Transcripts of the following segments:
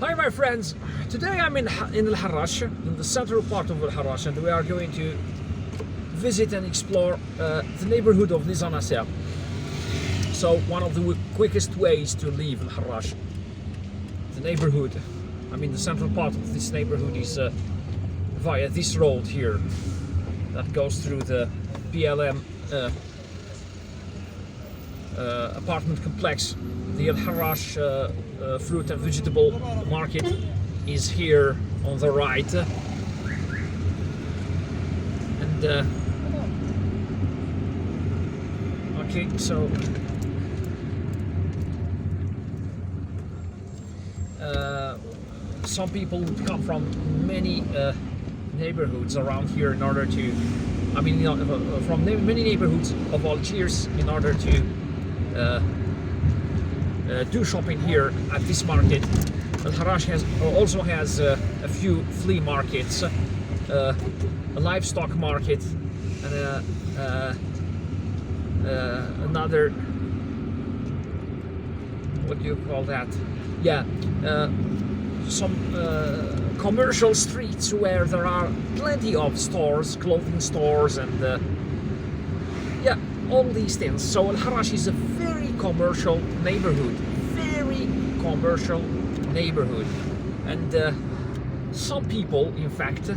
Hi my friends, today I'm in الحراش, in the central part of الحراش, and we are going to visit and explore the neighborhood of Les Anassers. So one of the quickest ways to leave الحراش, the neighborhood, the central part of this neighborhood is via this road here that goes through the BLM apartment complex. The Harrach fruit and vegetable market is here on the right, and okay, so some people would come from many neighborhoods around here in order to, from many neighborhoods of Algiers in order to do shopping here at this market. Harrach also has a few flea markets, a livestock market, and another, what do you call that? Yeah, some commercial streets where there are plenty of stores, clothing stores, and yeah, all these things. So Harrach is a very commercial neighborhood, and some people, in fact,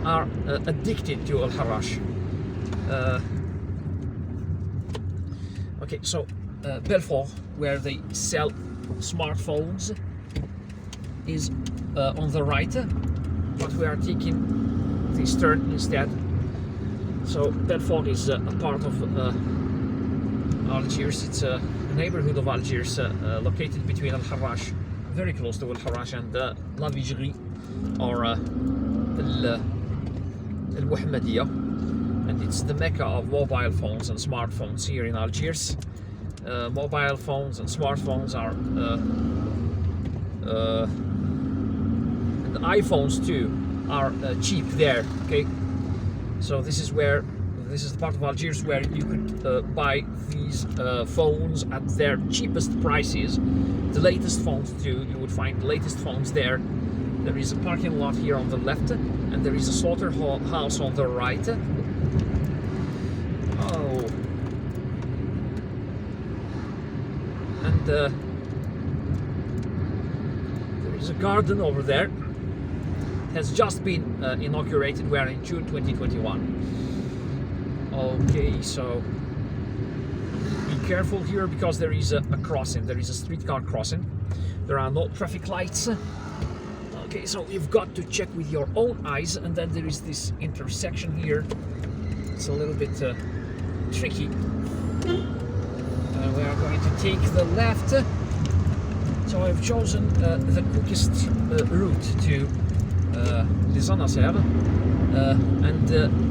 are addicted to Harrach. Okay, so Belfort, where they sell smartphones, is on the right, but we are taking this turn instead. So Belfort is a part of Algiers. It's a neighborhood of Algiers located between Harrach, very close to Harrach, and La Vigerie, or Al Wahmadiyya, and it's the mecca of mobile phones and smartphones here in Algiers. Mobile phones and smartphones are and iPhones too are cheap there. Okay, so this is the part of Algiers where you could buy these phones at their cheapest prices. The latest phones too, you would find the latest phones there. There is a parking lot here on the left, and there is a slaughterhouse on the right. Oh, and there is a garden over there. Has just been inaugurated. We are in June 2021. Okay, so be careful here because there is a crossing. There is a streetcar crossing. There are no traffic lights. Okay, so you've got to check with your own eyes. And then there is this intersection here. It's a little bit tricky. We are going to take the left. So I've chosen the quickest route to Les Anassers, and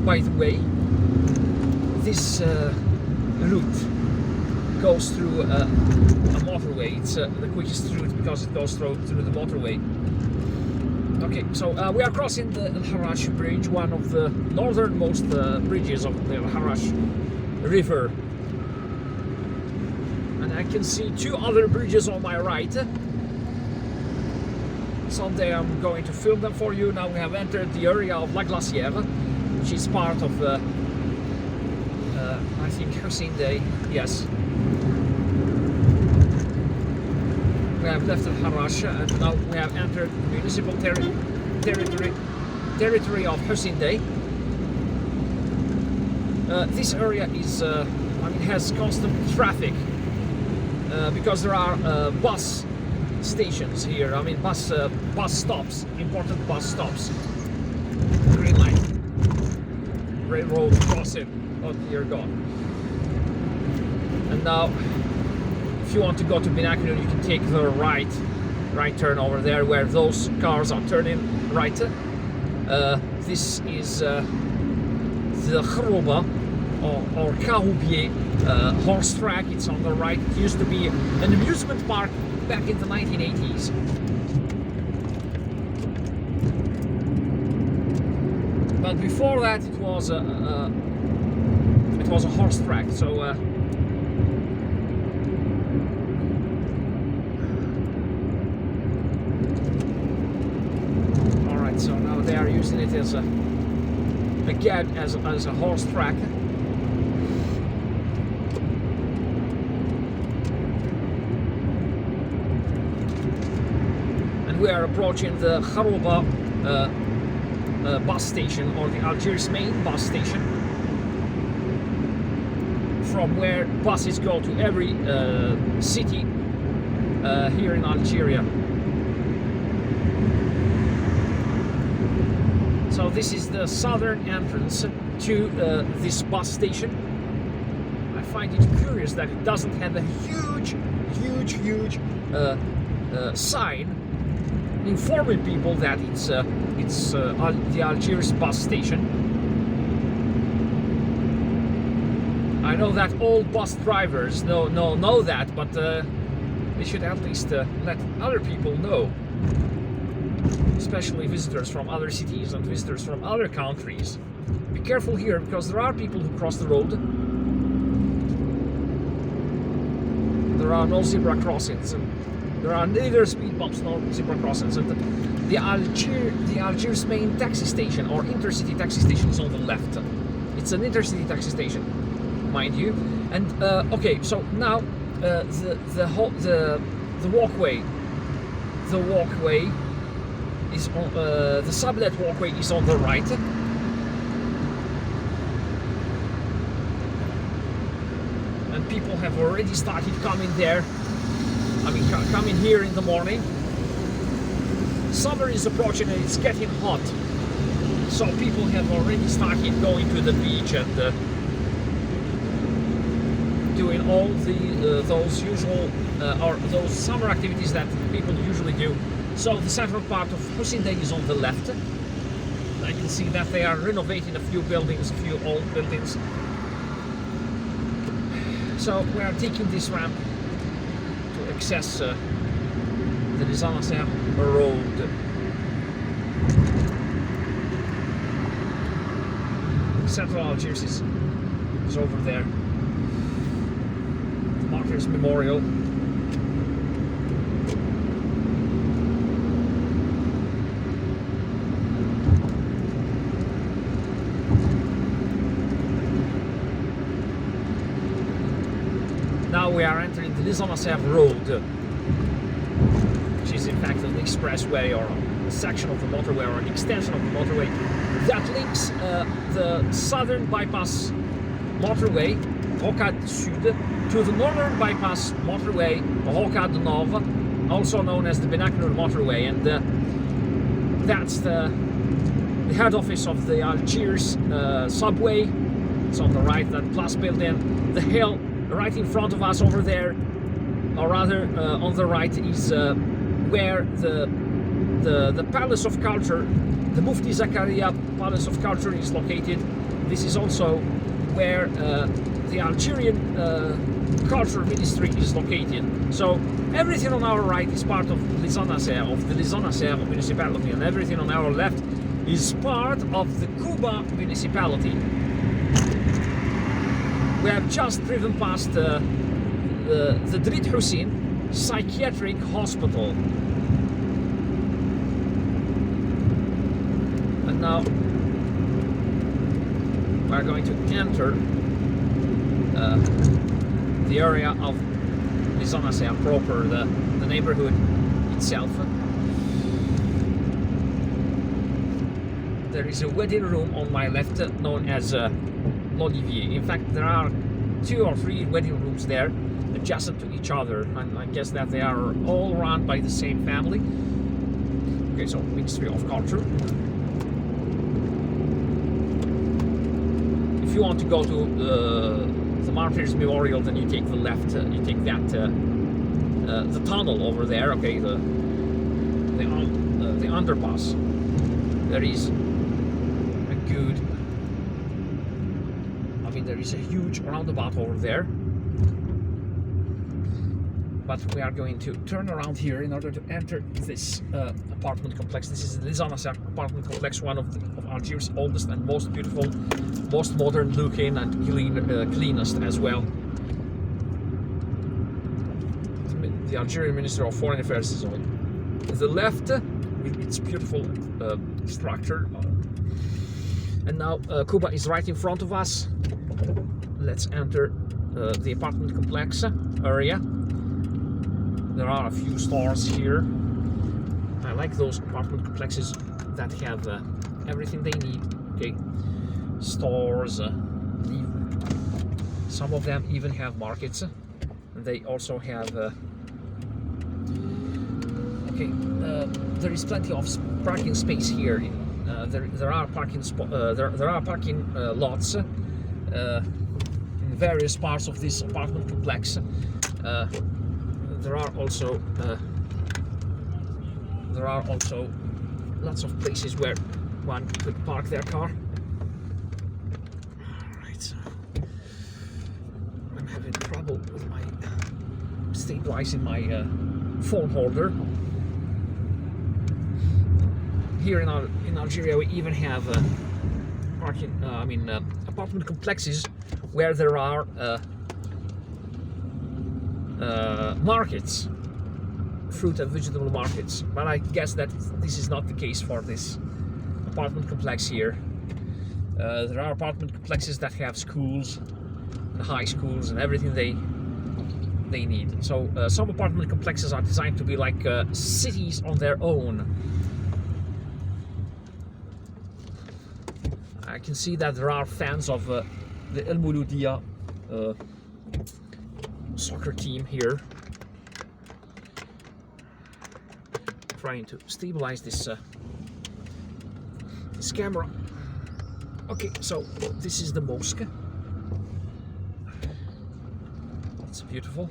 by the way, this route goes through a motorway. It's the quickest route because it goes through the motorway. Okay, so we are crossing the Haraju Bridge, one of the northernmost bridges of the Harrach River, and I can see two other bridges on my right. Someday I'm going to film them for you. Now we have entered the area of La Glacière, which is part of, I think, Hussein. Yes. We have left Harrach, and now we have entered municipal territory of Hussein. This area is, has constant traffic because there are bus stations here. Bus stops, important bus stops. Green light, railroad crossing. Oh dear God! And now, if you want to go to Binacular, you can take the right turn over there, where those cars are turning right. This is the Kharouba or Caroubier horse track. It's on the right. It used to be an amusement park back in the 1980s. But before that, it was a horse track. So are using it as again as a horse track. And we are approaching the Haraju bus station, or the Algiers main bus station, from where buses go to every city here in Algeria. So this is the southern entrance to this bus station. I find it curious that it doesn't have a huge sign informing people that it's the Algiers bus station. I know that all bus drivers know that, but they should at least let other people know, especially visitors from other cities and visitors from other countries. Be careful here, because there are people who cross the road. There are no zebra crossings, and there are neither speed bumps nor zebra crossings. And the Algiers main taxi station, or intercity taxi station, is on the left. It's an intercity taxi station, mind you. And okay, so now the walkway is on the sublet walkway is on the right. And people have already started coming there. I mean, coming here in the morning. Summer is approaching and it's getting hot, so people have already started going to the beach and doing all those usual or those summer activities that people usually do. So the central part of Hussein is on the left. I can see that they are renovating a few buildings, a few old buildings. So we are taking this ramp to access the Les Anassers road. Central Algiers is over there. The Martyrs Memorial. Now we are entering the Les Anassers road, which is in fact an expressway, or a section of the motorway, or an extension of the motorway that links the southern bypass motorway, Rocade Sud, to the northern bypass motorway, Rocade Nord, also known as the Benacour motorway. And that's the head office of the Algiers subway. It's on the right, that Plus building. The hill right in front of us over there, or rather on the right, is where the Palace of Culture, the Mufti Zakaria Palace of Culture, is located. This is also where the Algerian Culture Ministry is located. So everything on our right is part of Les Anassers, of the Les Anassers municipality, and everything on our left is part of the Kuba municipality. We have just driven past the Drid Hussein Psychiatric Hospital. And now we are going to enter the area of Les Anassers proper, the neighborhood itself. There is a wedding room on my left known as L'Olivier. In fact, there are 2 or 3 wedding rooms there adjacent to each other, and I guess that they are all run by the same family. Okay, so Ministry of Culture. If you want to go to the Martyrs Memorial, then you take the left. You take that the tunnel over there. Okay, the underpass. There is a good. There is a huge roundabout over there, but we are going to turn around here in order to enter this apartment complex. This is the Les Anassers apartment complex, one of Algiers' oldest and most beautiful, most modern looking, and cleanest as well. The Algerian Minister of Foreign Affairs is on the left. with its beautiful structure. And now Cuba is right in front of us. Let's enter the apartment complex area. There are a few stores here. I like those apartment complexes that have everything they need. Okay, stores. Some of them even have markets. They also have. There is plenty of parking space here. There are parking lots in various parts of this apartment complex. There are also lots of places where one could park their car. Alright, so I'm having trouble with my stabilizing my phone holder. Here in Algeria, we even have apartment complexes where there are markets, fruit and vegetable markets. But I guess that this is not the case for this apartment complex here. There are apartment complexes that have schools, and high schools, and everything they need. So some apartment complexes are designed to be like cities on their own. I can see that there are fans of the El Mouloudia soccer team here. Trying to stabilize this camera. Okay, so this is the mosque. It's beautiful.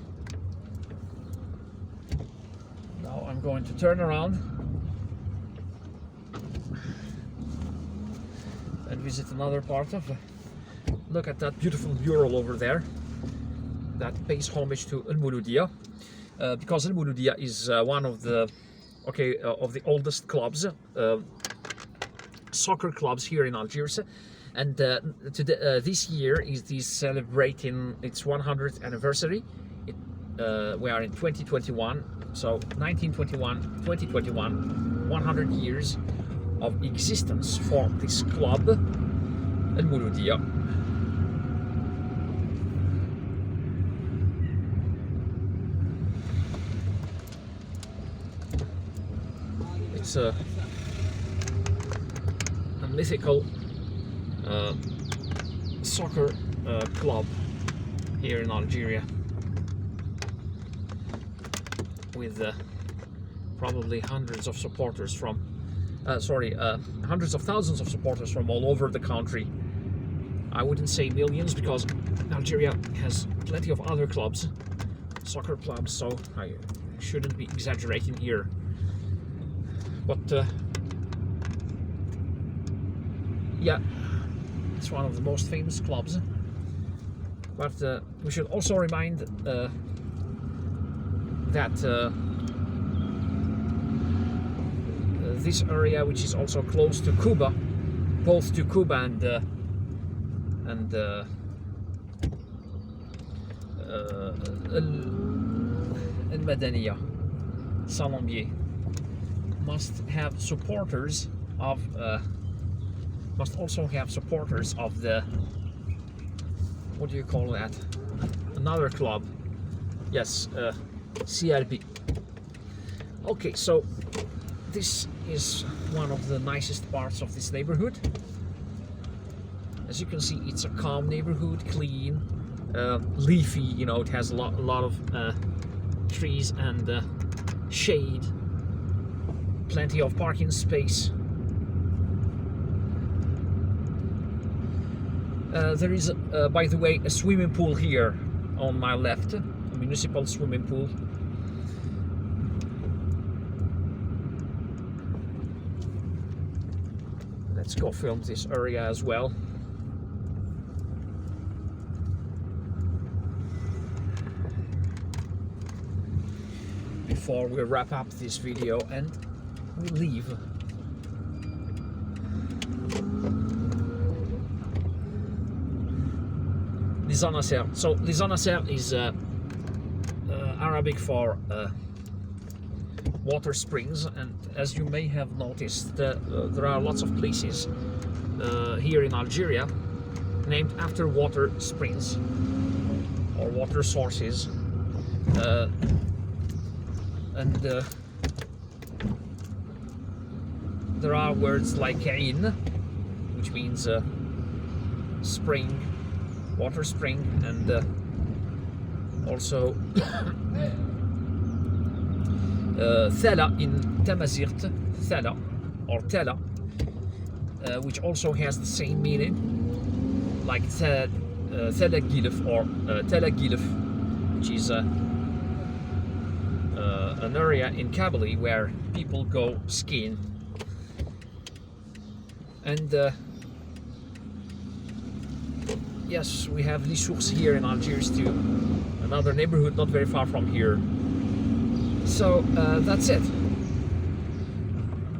Now I'm going to turn around and visit another part of. Look at that beautiful mural over there that pays homage to El Mouloudia, because El Mouloudia is one of the oldest clubs, soccer clubs here in Algiers, and this year is celebrating its 100th anniversary. We are in 2021, so 2021, 100 years of existence for this club, El Mouloudia. It's a mythical soccer club here in Algeria, with probably hundreds of supporters from hundreds of thousands of supporters from all over the country. I wouldn't say millions, because Algeria has plenty of other clubs, soccer clubs, so I shouldn't be exaggerating here. But yeah, it's one of the most famous clubs. But we should also remind that this area, which is also close to Cuba, both to Cuba and Al-Madaniya, Salambier, must have supporters of must also have supporters of the, what do you call that, another club, yes, CRB. Okay, so this is one of the nicest parts of this neighborhood. As you can see, it's a calm neighborhood, clean, leafy, you know, it has a lot of trees and shade, plenty of parking space. There is, by the way, a swimming pool here on my left, a municipal swimming pool. Let's go film this area as well. Before we wrap up this video and we leave. Les Anassers. So Les Anassers is Arabic for water springs, and as you may have noticed, there are lots of places here in Algeria named after water springs or water sources, and there are words like Ain, which means spring, water spring, and also Thala in Tamazight, Thala or Tala, which also has the same meaning, like Thala Gilf or Thala Gilf, which is an area in Kabylie where people go skiing. And yes, we have Les Anassers here in Algiers too, another neighborhood not very far from here. So that's it.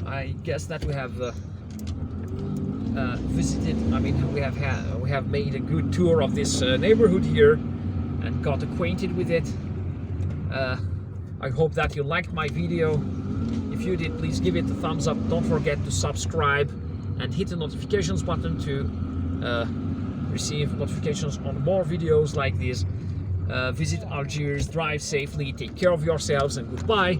I guess that we have visited. I mean, we have made a good tour of this neighborhood here and got acquainted with it. I hope that you liked my video. If you did, please give it a thumbs up. Don't forget to subscribe and hit the notifications button to receive notifications on more videos like this. Visit Algiers, drive safely, take care of yourselves, and goodbye.